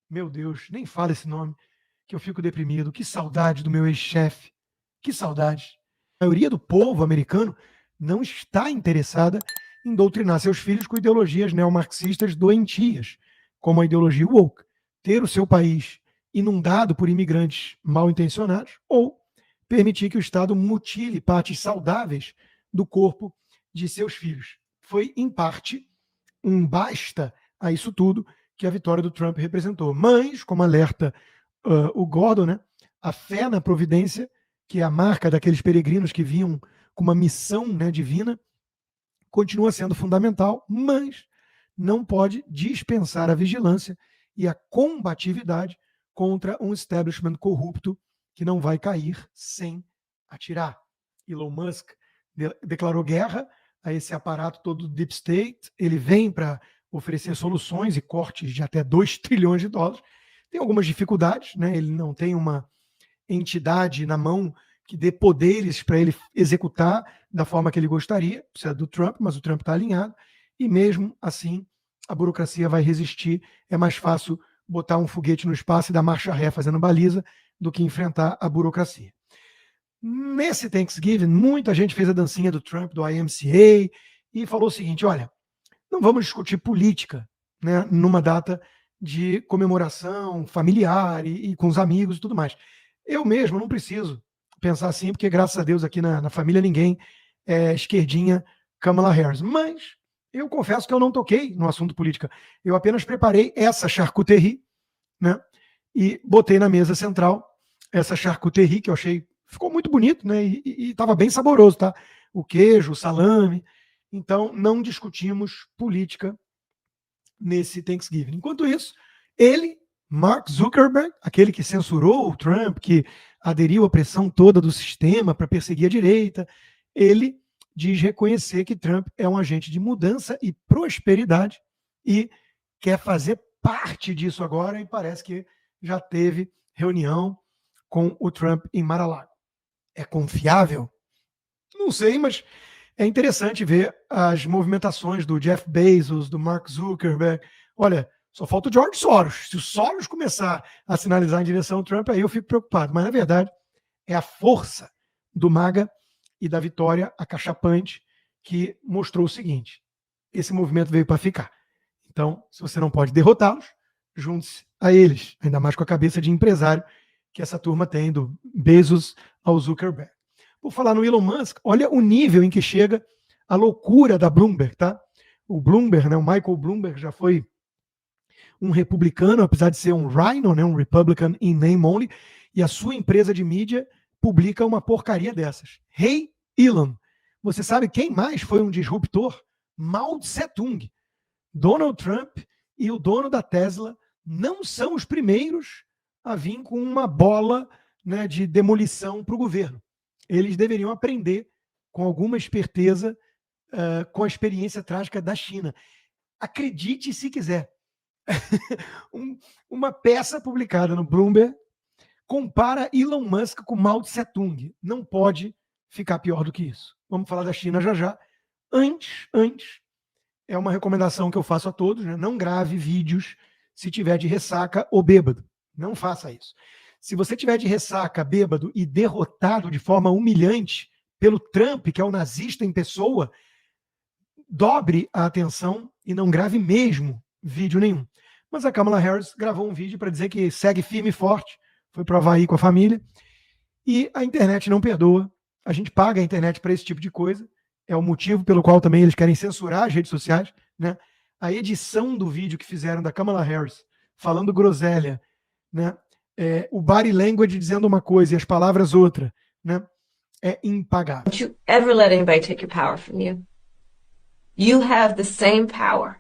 Meu Deus, nem fala esse nome, que eu fico deprimido. Que saudade do meu ex-chefe. Que saudade. A maioria do povo americano não está interessada em doutrinar seus filhos com ideologias neomarxistas doentias, como a ideologia woke, ter o seu país inundado por imigrantes mal intencionados ou permitir que o Estado mutile partes saudáveis do corpo de seus filhos. Foi, em parte, um basta a isso tudo que a vitória do Trump representou. Mas, como alerta o Gordon, né, a fé na providência, que é a marca daqueles peregrinos que vinham com uma missão, né, divina, continua sendo fundamental, mas não pode dispensar a vigilância e a combatividade contra um establishment corrupto que não vai cair sem atirar. Elon Musk declarou guerra a esse aparato todo do Deep State, ele vem para oferecer soluções e cortes de até 2 trilhões de dólares. Tem algumas dificuldades, né? Ele não tem uma entidade na mão que dê poderes para ele executar da forma que ele gostaria, precisa do Trump, mas o Trump está alinhado, e mesmo assim a burocracia vai resistir. É mais fácil botar um foguete no espaço e dar marcha ré fazendo baliza do que enfrentar a burocracia. Nesse Thanksgiving, muita gente fez a dancinha do Trump, do IMCA, e falou o seguinte: olha, não vamos discutir política, né, numa data de comemoração familiar e com os amigos e tudo mais. Eu mesmo não preciso pensar assim, porque graças a Deus aqui na família ninguém é esquerdinha Kamala Harris. Mas eu confesso que eu não toquei no assunto política. Eu apenas preparei essa charcuterie, né, e botei na mesa central essa charcuterie que eu achei ficou muito bonito, né, e estava bem saboroso, tá? O queijo, o salame. Então não discutimos política nesse Thanksgiving. Enquanto isso, ele, Mark Zuckerberg, aquele que censurou o Trump, que aderiu à pressão toda do sistema para perseguir a direita, ele diz reconhecer que Trump é um agente de mudança e prosperidade e quer fazer parte disso agora, e parece que já teve reunião com o Trump em Mar-a-Lago. É confiável? Não sei, mas é interessante ver as movimentações do Jeff Bezos, do Mark Zuckerberg. Olha, só falta o George Soros. Se o Soros começar a sinalizar em direção ao Trump, aí eu fico preocupado. Mas, na verdade, é a força do MAGA e da vitória acachapante que mostrou o seguinte: esse movimento veio para ficar. Então, se você não pode derrotá-los, junte-se a eles, ainda mais com a cabeça de empresário que essa turma tem, do Bezos ao Zuckerberg. Por falar no Elon Musk, olha o nível em que chega a loucura da Bloomberg, tá? O Bloomberg, né, o Michael Bloomberg já foi um republicano, apesar de ser um Rhino, né, um Republican in name only, e a sua empresa de mídia publica uma porcaria dessas. Hey, Elon, você sabe quem mais foi um disruptor? Mao Tse-tung. Donald Trump e o dono da Tesla não são os primeiros a vir com uma bola, né, de demolição para o governo. Eles deveriam aprender com alguma esperteza com a experiência trágica da China. Acredite se quiser. Uma peça publicada no Bloomberg compara Elon Musk com Mao Tse-tung. Não pode ficar pior do que isso. Vamos falar da China já já. Antes, é uma recomendação que eu faço a todos, né? Não grave vídeos se tiver de ressaca ou bêbado. Não faça isso. Se você tiver de ressaca, bêbado e derrotado de forma humilhante pelo Trump, que é o nazista em pessoa, dobre a atenção e não grave mesmo vídeo nenhum. Mas a Kamala Harris gravou um vídeo para dizer que segue firme e forte, foi para o Havaí com a família, e a internet não perdoa. A gente paga a internet para esse tipo de coisa. É o motivo pelo qual também eles querem censurar as redes sociais, né? A edição do vídeo que fizeram da Kamala Harris falando groselha, né? O body language dizendo uma coisa e as palavras outra, né? É impagável. Don't you ever let anybody take your power from you. You have the same power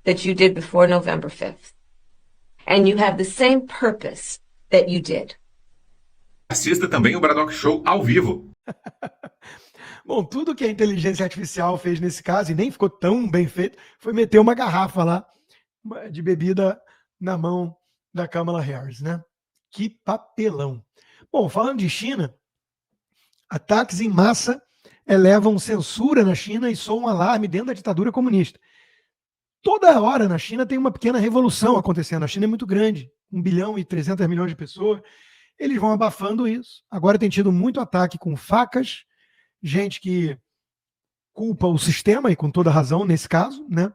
that you did before November 5th. And you have the same purpose that you did. Assista também o Braddock Show ao vivo. Bom, tudo que a inteligência artificial fez nesse caso, e nem ficou tão bem feito, foi meter uma garrafa lá de bebida na mão da Kamala Harris, né? Que papelão. Bom, falando de China, ataques em massa elevam censura na China e soam um alarme dentro da ditadura comunista. toda hora na China tem uma pequena revolução acontecendo. A China é muito grande, 1 bilhão e 300 milhões de pessoas. Eles vão abafando isso. Agora tem tido muito ataque com facas, gente que culpa o sistema, e com toda razão nesse caso, né?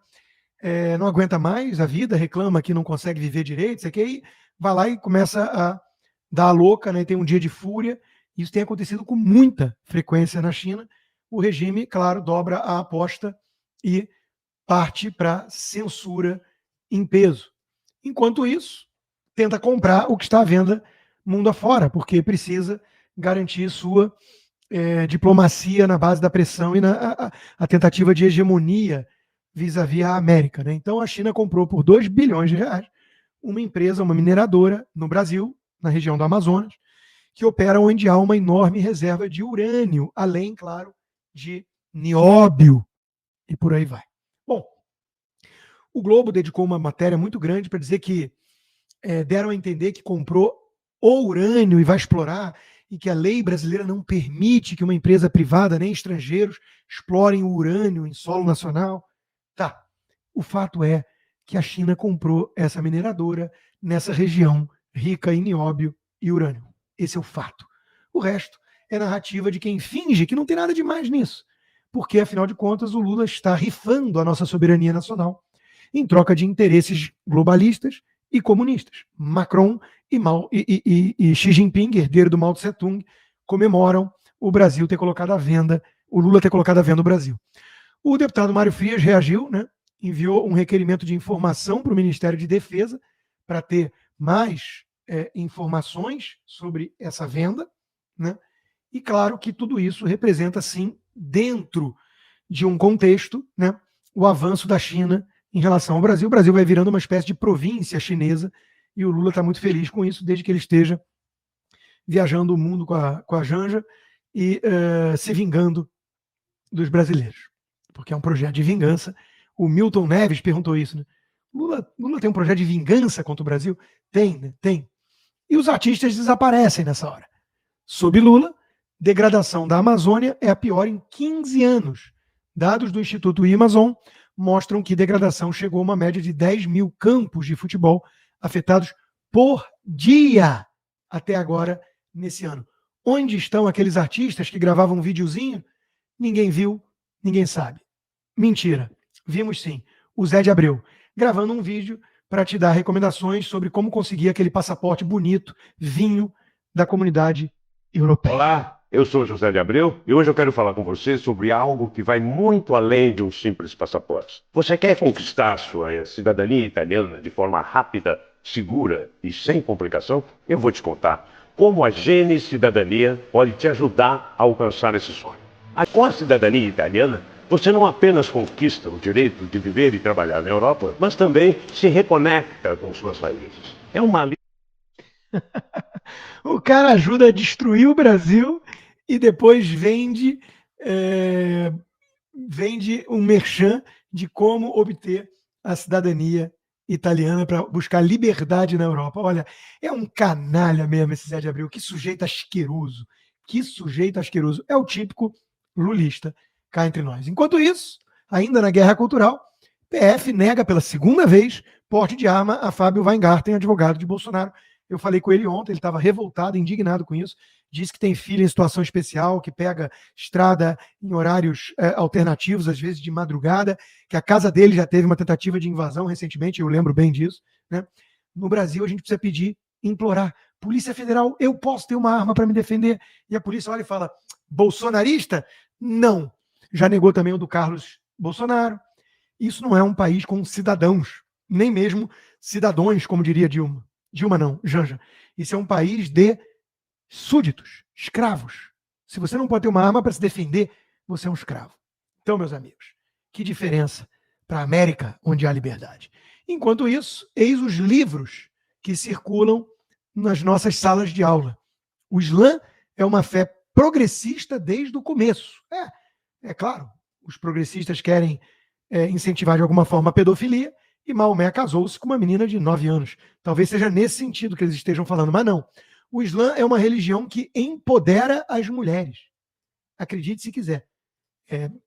Não aguenta mais a vida, reclama que não consegue viver direito, isso aqui, aí vai lá e começa a dar a louca, né? Tem um dia de fúria. Isso tem acontecido com muita frequência na China. O regime, claro, dobra a aposta e parte para censura em peso. Enquanto isso, tenta comprar o que está à venda mundo afora, porque precisa garantir sua diplomacia na base da pressão e a tentativa de hegemonia vis-à-vis a América. Né? Então a China comprou por 2 bilhões de reais uma empresa, uma mineradora no Brasil, na região do Amazonas, que opera onde há uma enorme reserva de urânio, além, claro, de nióbio, e por aí vai. Bom, o Globo dedicou uma matéria muito grande para dizer que deram a entender que comprou o urânio e vai explorar, e que a lei brasileira não permite que uma empresa privada, nem estrangeiros, explorem o urânio em solo nacional. Tá. O fato é que a China comprou essa mineradora nessa região rica em nióbio e urânio. Esse é o fato. O resto é narrativa de quem finge que não tem nada de mais nisso. Porque, afinal de contas, o Lula está rifando a nossa soberania nacional em troca de interesses globalistas e comunistas. Macron e Xi Jinping, herdeiro do Mao Tse Tung, comemoram o Brasil ter colocado à venda, o Lula ter colocado à venda o Brasil. O deputado Mário Frias reagiu, né? Enviou um requerimento de informação para o Ministério de Defesa para ter mais informações sobre essa venda, né? E claro que tudo isso representa, sim, dentro de um contexto, né, o avanço da China em relação ao Brasil. O Brasil vai virando uma espécie de província chinesa e o Lula está muito feliz com isso, desde que ele esteja viajando o mundo com a Janja e se vingando dos brasileiros, porque é um projeto de vingança. O Milton Neves perguntou isso, né? Lula tem um projeto de vingança contra o Brasil? Tem, né? Tem. E os artistas desaparecem nessa hora. Sob Lula, degradação da Amazônia é a pior em 15 anos. Dados do Instituto Amazon mostram que degradação chegou a uma média de 10 mil campos de futebol afetados por dia até agora nesse ano. Onde estão aqueles artistas que gravavam um videozinho? Ninguém viu, ninguém sabe. Mentira. Vimos sim. O Zé de Abreu gravando um vídeo para te dar recomendações sobre como conseguir aquele passaporte bonito, vinho da comunidade europeia. Olá, eu sou José de Abreu e hoje eu quero falar com você sobre algo que vai muito além de um simples passaporte. Você quer conquistar sua cidadania italiana de forma rápida, segura e sem complicação? Eu vou te contar como a Gene Cidadania pode te ajudar a alcançar esse sonho. Com a cidadania italiana, você não apenas conquista o direito de viver e trabalhar na Europa, mas também se reconecta com suas raízes. É uma O cara ajuda a destruir o Brasil e depois vende um merchan de como obter a cidadania italiana para buscar liberdade na Europa. Olha, é um canalha mesmo esse Zé de Abreu. Que sujeito asqueroso. Que sujeito asqueroso. É o típico lulista cá entre nós. Enquanto isso, ainda na guerra cultural, PF nega pela segunda vez porte de arma a Fábio Weingarten, advogado de Bolsonaro. Eu falei com ele ontem, ele estava revoltado, indignado com isso. Disse que tem filho em situação especial, que pega estrada em horários alternativos, às vezes de madrugada, que a casa dele já teve uma tentativa de invasão recentemente, eu lembro bem disso. Né? No Brasil, a gente precisa pedir, implorar. Polícia Federal, eu posso ter uma arma para me defender? E a polícia olha e fala, bolsonarista? Não. Já negou também o do Carlos Bolsonaro. Isso não é um país com cidadãos, nem mesmo cidadãos, como diria Dilma. Dilma não, Janja. Isso é um país de súditos, escravos. Se você não pode ter uma arma para se defender, você é um escravo. Então, meus amigos, que diferença para a América, onde há liberdade. Enquanto isso, eis os livros que circulam nas nossas salas de aula. O Islã é uma fé progressista desde o começo. É claro, os progressistas querem incentivar de alguma forma a pedofilia, e Maomé casou-se com uma menina de 9 anos. Talvez seja nesse sentido que eles estejam falando, mas não. O Islã é uma religião que empodera as mulheres. Acredite se quiser.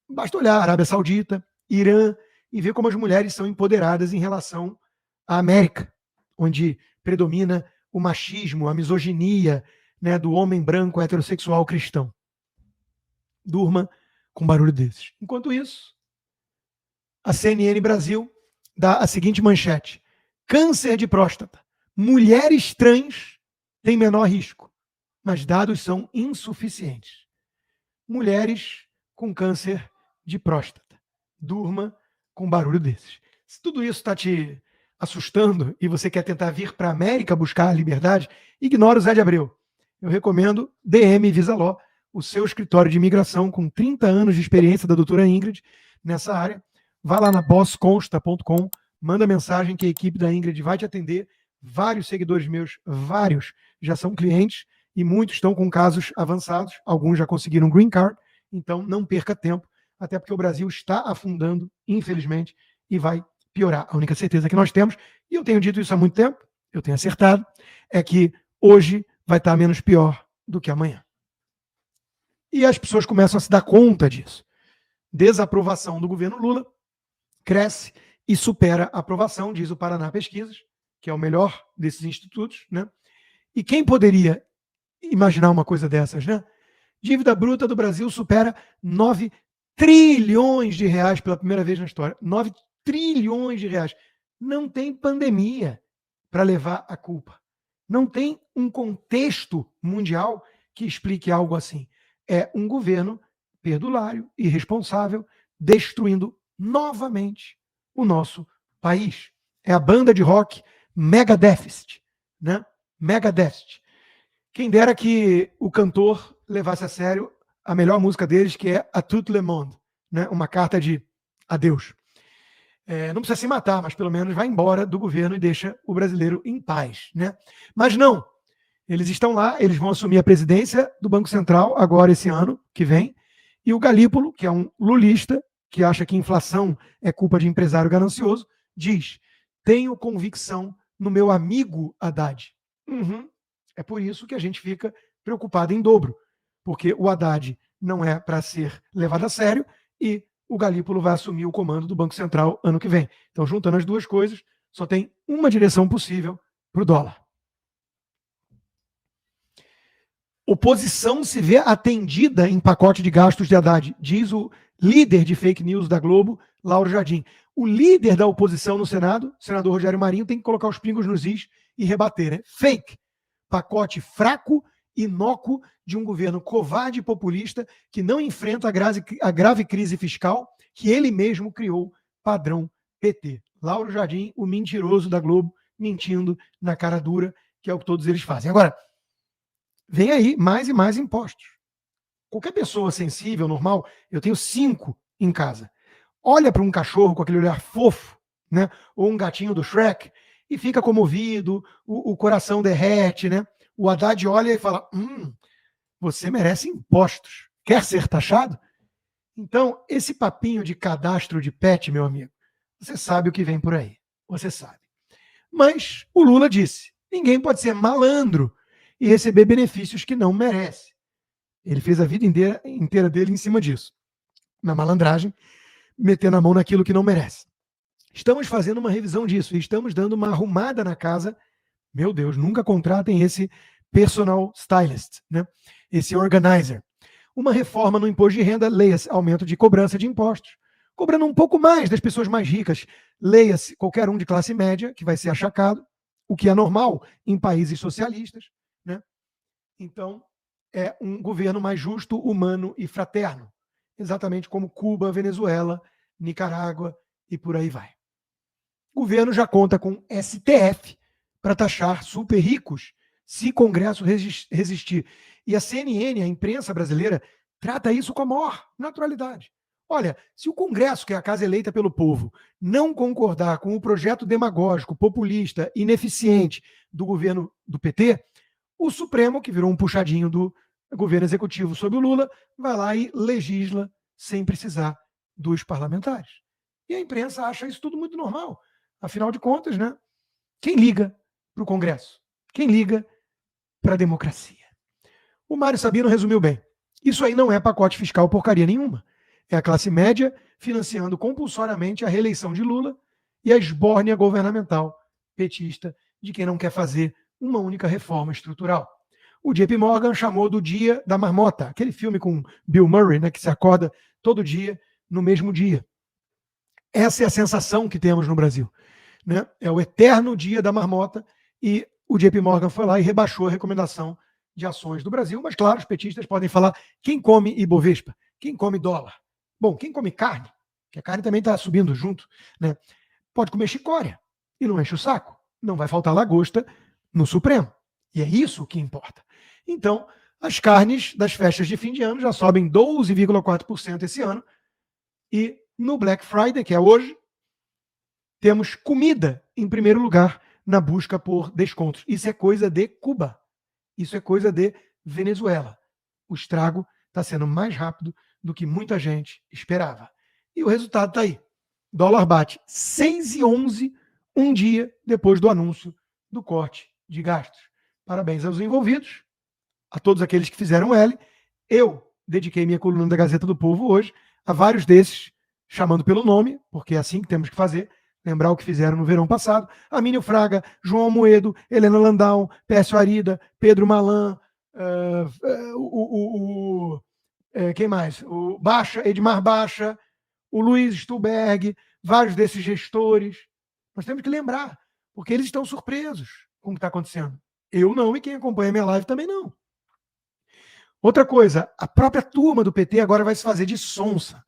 Basta olhar Arábia Saudita, Irã, e ver como as mulheres são empoderadas em relação à América, onde predomina o machismo, a misoginia, né, do homem branco heterossexual cristão. Durma com barulho desses. Enquanto isso, a CNN Brasil dá a seguinte manchete: câncer de próstata. Mulheres trans têm menor risco, mas dados são insuficientes. Mulheres com câncer de próstata. Durma com barulho desses. Se tudo isso está te assustando e você quer tentar vir para a América buscar a liberdade, ignora o Zé de Abreu. Eu recomendo DM Visa Law, o seu escritório de imigração com 30 anos de experiência da doutora Ingrid nessa área. Vá lá na bossconsta.com, manda mensagem que a equipe da Ingrid vai te atender. Vários seguidores meus, vários, já são clientes e muitos estão com casos avançados. Alguns já conseguiram green card, então não perca tempo, até porque o Brasil está afundando, infelizmente, e vai piorar. A única certeza que nós temos, e eu tenho dito isso há muito tempo, eu tenho acertado, é que hoje vai estar menos pior do que amanhã. E as pessoas começam a se dar conta disso. Desaprovação do governo Lula cresce e supera a aprovação, diz o Paraná Pesquisas, que é o melhor desses institutos, né? E quem poderia imaginar uma coisa dessas, né? Dívida bruta do Brasil supera 9 trilhões de reais pela primeira vez na história. 9 trilhões de reais. Não tem pandemia para levar a culpa. Não tem um contexto mundial que explique algo assim. É um governo perdulário, irresponsável, destruindo novamente o nosso país. É a banda de rock Mega Deficit, né? Mega Deficit. Quem dera que o cantor levasse a sério a melhor música deles, que é A Tout le Monde, né? Uma carta de adeus. Não precisa se matar, mas pelo menos vai embora do governo e deixa o brasileiro em paz, né? Mas não, eles estão lá, eles vão assumir a presidência do Banco Central agora esse ano que vem, e o Galípolo, que é um lulista, que acha que inflação é culpa de empresário ganancioso, diz: tenho convicção no meu amigo Haddad. É por isso que a gente fica preocupado em dobro, porque o Haddad não é para ser levado a sério e o Galípolo vai assumir o comando do Banco Central ano que vem. Então, juntando as duas coisas, só tem uma direção possível para o dólar. Oposição se vê atendida em pacote de gastos de Haddad, diz o líder de fake news da Globo, Lauro Jardim. O líder da oposição no Senado, o senador Rogério Marinho, tem que colocar os pingos nos is e rebater, né? Fake. Pacote fraco, inócuo, de um governo covarde e populista que não enfrenta a grave crise fiscal que ele mesmo criou, padrão PT. Lauro Jardim, o mentiroso da Globo, mentindo na cara dura, que é o que todos eles fazem. Agora, vem aí mais e mais impostos. Qualquer pessoa sensível, normal, eu tenho 5 em casa, olha para um cachorro com aquele olhar fofo, né? Ou um gatinho do Shrek, e fica comovido, o coração derrete, né? O Haddad olha e fala: você merece impostos. Quer ser taxado? Então, esse papinho de cadastro de pet, meu amigo, você sabe o que vem por aí. Você sabe. Mas o Lula disse: ninguém pode ser malandro e receber benefícios que não merece. Ele fez a vida inteira dele em cima disso. Na malandragem, metendo a mão naquilo que não merece. Estamos fazendo uma revisão disso e estamos dando uma arrumada na casa. Meu Deus, nunca contratem esse personal stylist, né? Esse organizer. Uma reforma no imposto de renda, leia-se aumento de cobrança de impostos, cobrando um pouco mais das pessoas mais ricas, leia-se qualquer um de classe média, que vai ser achacado, o que é normal em países socialistas, né? Então, é um governo mais justo, humano e fraterno, exatamente como Cuba, Venezuela, Nicarágua e por aí vai. O governo já conta com STF para taxar super ricos se o Congresso resistir. E a CNN, a imprensa brasileira, trata isso com a maior naturalidade. Olha, se o Congresso, que é a casa eleita pelo povo, não concordar com o projeto demagógico, populista, ineficiente do governo do PT, o Supremo, que virou um puxadinho do governo executivo sob o Lula, vai lá e legisla sem precisar dos parlamentares. E a imprensa acha isso tudo muito normal. Afinal de contas, né? Quem liga para o Congresso? Quem liga para a democracia? O Mário Sabino resumiu bem. Isso aí não é pacote fiscal porcaria nenhuma. É a classe média financiando compulsoriamente a reeleição de Lula e a esbórnia governamental petista de quem não quer fazer uma única reforma estrutural. O JP Morgan chamou do Dia da Marmota, aquele filme com Bill Murray, né, que se acorda todo dia no mesmo dia. Essa é a sensação que temos no Brasil, né? É o eterno Dia da Marmota, e o JP Morgan foi lá e rebaixou a recomendação de ações do Brasil, mas claro, os petistas podem falar quem come Ibovespa, quem come dólar. Bom, quem come carne, que a carne também está subindo junto, né? Pode comer chicória e não enche o saco. Não vai faltar lagosta no Supremo. E é isso que importa. Então, as carnes das festas de fim de ano já sobem 12,4% esse ano. E no Black Friday, que é hoje, temos comida em primeiro lugar na busca por descontos. Isso é coisa de Cuba. Isso é coisa de Venezuela. O estrago está sendo mais rápido do que muita gente esperava. E o resultado está aí. Dólar bate 6,11 um dia depois do anúncio do corte de gastos. Parabéns aos envolvidos, a todos aqueles que fizeram L. Eu dediquei minha coluna da Gazeta do Povo hoje a vários desses, chamando pelo nome, porque é assim que temos que fazer, lembrar o que fizeram no verão passado. Amínio Fraga, João Almoedo, Helena Landau, Pécio Arida, Pedro Malan, quem mais? O Baixa, Edmar Baixa, o Luiz Stuberg, vários desses gestores. Nós temos que lembrar, porque eles estão surpresos com o que está acontecendo. Eu não, e quem acompanha a minha live também não. Outra coisa, a própria turma do PT agora vai se fazer de sonsa.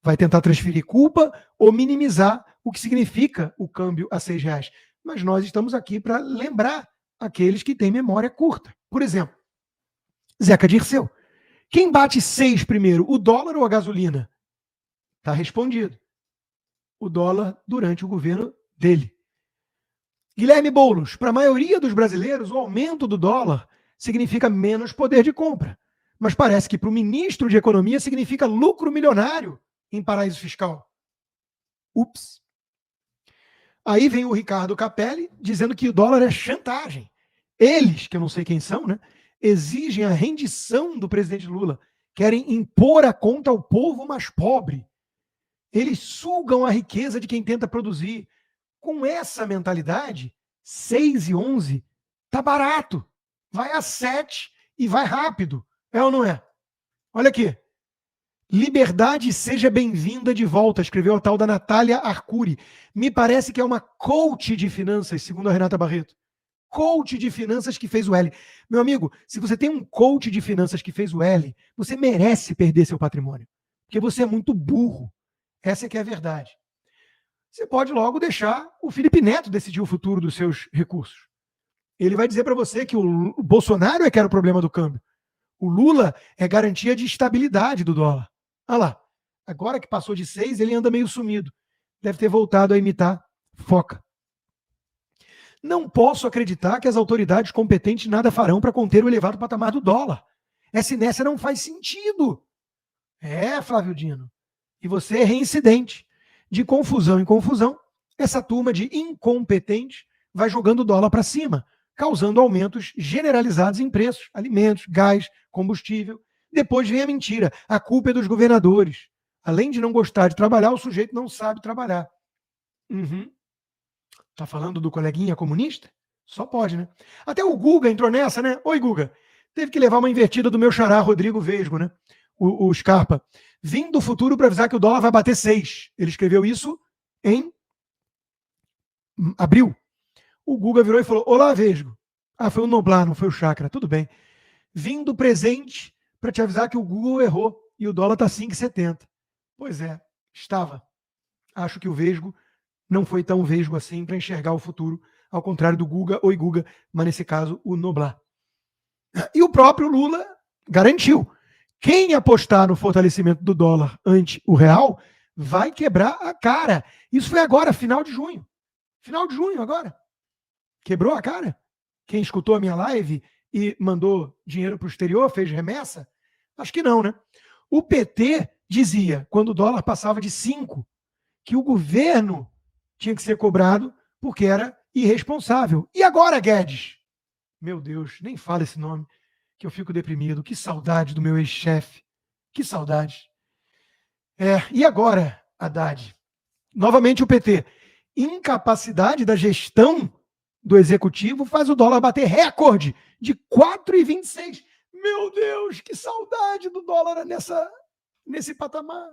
Vai tentar transferir culpa ou minimizar o que significa o câmbio a R$6. Mas nós estamos aqui para lembrar aqueles que têm memória curta. Por exemplo, Zeca Dirceu. Quem bate 6 primeiro, o dólar ou a gasolina? Está respondido. O dólar durante o governo dele. Guilherme Boulos, para a maioria dos brasileiros, o aumento do dólar significa menos poder de compra. Mas parece que para o ministro de Economia significa lucro milionário em paraíso fiscal. Ups. Aí vem o Ricardo Capelli dizendo que o dólar é chantagem. Eles, que eu não sei quem são, né, exigem a rendição do presidente Lula. Querem impor a conta ao povo mais pobre. Eles sugam a riqueza de quem tenta produzir. Com essa mentalidade, 6,11 tá barato. Vai a 7 e vai rápido. É ou não é? Olha aqui. Liberdade seja bem-vinda de volta, escreveu a tal da Natália Arcuri. Me parece que é uma coach de finanças, segundo a Renata Barreto. Coach de finanças que fez o L. Meu amigo, se você tem um coach de finanças que fez o L, você merece perder seu patrimônio. Porque você é muito burro. Essa é que é a verdade. Você pode logo deixar o Felipe Neto decidir o futuro dos seus recursos. Ele vai dizer para você que o Bolsonaro é que era o problema do câmbio. O Lula é garantia de estabilidade do dólar. Olha lá, agora que passou de 6, ele anda meio sumido. Deve ter voltado a imitar foca. Não posso acreditar que as autoridades competentes nada farão para conter o elevado patamar do dólar. Essa inércia não faz sentido. É, Flávio Dino. E você é reincidente. De confusão em confusão, essa turma de incompetentes vai jogando o dólar para cima, causando aumentos generalizados em preços, alimentos, gás, combustível. Depois vem a mentira. A culpa é dos governadores. Além de não gostar de trabalhar, o sujeito não sabe trabalhar. Tá falando do coleguinha comunista? Só pode, né? Até o Guga entrou nessa, né? Oi, Guga. Teve que levar uma invertida do meu xará, Rodrigo Vesgo, né? O Scarpa. Vim do futuro para avisar que o dólar vai bater 6. Ele escreveu isso em abril. O Guga virou e falou: olá, Vesgo. Ah, foi o Noblar, não foi o Chakra. Tudo bem. Vim do presente para te avisar que o Google errou e o dólar está 5,70. Pois é, estava. Acho que o Vesgo não foi tão vesgo assim para enxergar o futuro, ao contrário do Guga, oi Guga, mas nesse caso o Noblar. E o próprio Lula garantiu. Quem apostar no fortalecimento do dólar ante o real vai quebrar a cara. Isso foi agora, final de junho. Final de junho agora. Quebrou a cara? Quem escutou a minha live e mandou dinheiro para o exterior, fez remessa? Acho que não, né? O PT dizia, quando o dólar passava de 5, que o governo tinha que ser cobrado porque era irresponsável. E agora, Guedes? Meu Deus, nem fala esse nome, que eu fico deprimido. Que saudade do meu ex-chefe. Que saudade. E agora, Haddad. Novamente o PT. Incapacidade da gestão do executivo faz o dólar bater recorde de 4,26. Meu Deus, que saudade do dólar nesse patamar.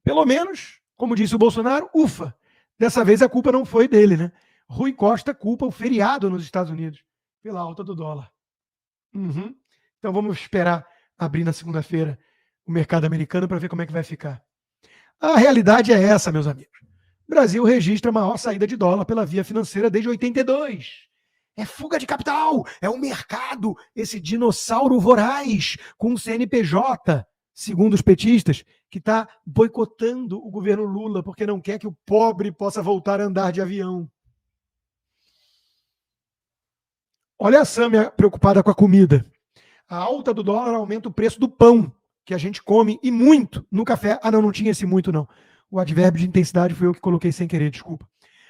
Pelo menos, como disse o Bolsonaro, ufa, dessa vez a culpa não foi dele, né? Rui Costa culpa o feriado nos Estados Unidos pela alta do dólar. Então vamos esperar abrir na segunda-feira o mercado americano para ver como é que vai ficar. A realidade é essa, meus amigos. O Brasil registra a maior saída de dólar pela via financeira desde 82. É fuga de capital, é o mercado, esse dinossauro voraz com o CNPJ, segundo os petistas, que está boicotando o governo Lula porque não quer que o pobre possa voltar a andar de avião. Olha a Sâmia preocupada com a comida. A alta do dólar aumenta o preço do pão, que a gente come, e muito, no café. Ah, não tinha esse muito, não. O advérbio de intensidade foi eu que coloquei sem querer, desculpa.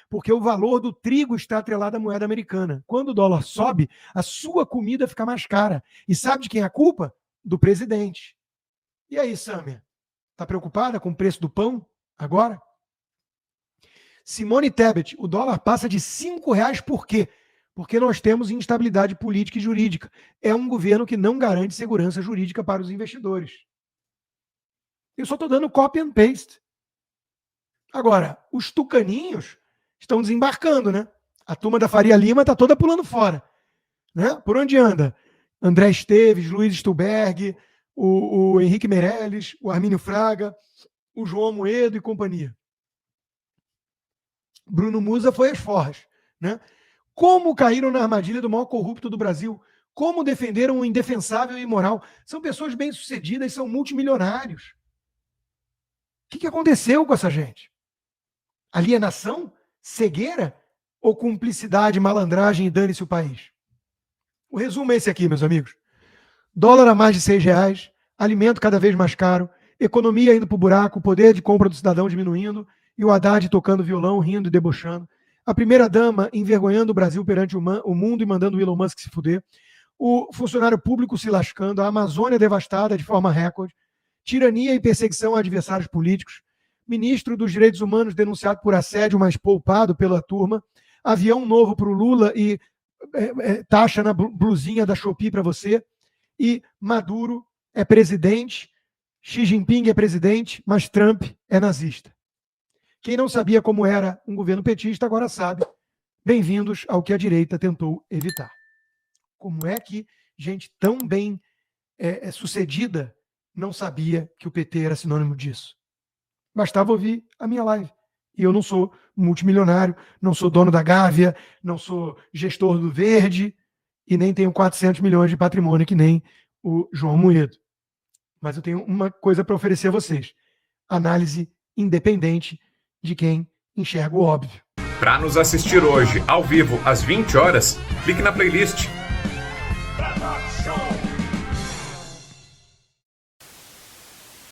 Porque o valor do trigo está atrelado à moeda americana. Quando o dólar sobe, a sua comida fica mais cara. E sabe de quem é a culpa? Do presidente. E aí, Sâmia? Está preocupada com o preço do pão agora? Simone Tebet, o dólar passa de R$5 por quê? Porque nós temos instabilidade política e jurídica. É um governo que não garante segurança jurídica para os investidores. Eu só estou dando copy and paste. Agora, os tucaninhos estão desembarcando, né? A turma da Faria Lima está toda pulando fora. Né? Por onde anda? André Esteves, Luiz Stuberg, o Henrique Meirelles, o Armínio Fraga, o João Amoedo e companhia. Bruno Musa foi às forras. Né? Como caíram na armadilha do maior corrupto do Brasil? Como defenderam o indefensável e imoral? São pessoas bem-sucedidas, são multimilionários. O que aconteceu com essa gente? Alienação? Cegueira? Ou cumplicidade, malandragem e dane-se o país? O resumo é esse aqui, meus amigos. Dólar a mais de R$6, alimento cada vez mais caro, economia indo para o buraco, o poder de compra do cidadão diminuindo e o Haddad tocando violão, rindo e debochando. A primeira-dama envergonhando o Brasil perante o mundo e mandando o Elon Musk se fuder. O funcionário público se lascando, a Amazônia devastada de forma recorde, tirania e perseguição a adversários políticos, ministro dos Direitos Humanos denunciado por assédio, mas poupado pela turma, avião novo para o Lula e taxa na blusinha da Shopee para você, e Maduro é presidente, Xi Jinping é presidente, mas Trump é nazista. Quem não sabia como era um governo petista, agora sabe. Bem-vindos ao que a direita tentou evitar. Como é que gente tão bem sucedida não sabia que o PT era sinônimo disso? Bastava ouvir a minha live. E eu não sou multimilionário, não sou dono da Gávea, não sou gestor do Verde e nem tenho 400 milhões de patrimônio que nem o João Amoedo. Mas eu tenho uma coisa para oferecer a vocês. Análise independente de quem enxerga o óbvio. Para nos assistir hoje, ao vivo, às 20 horas, clique na playlist. Show.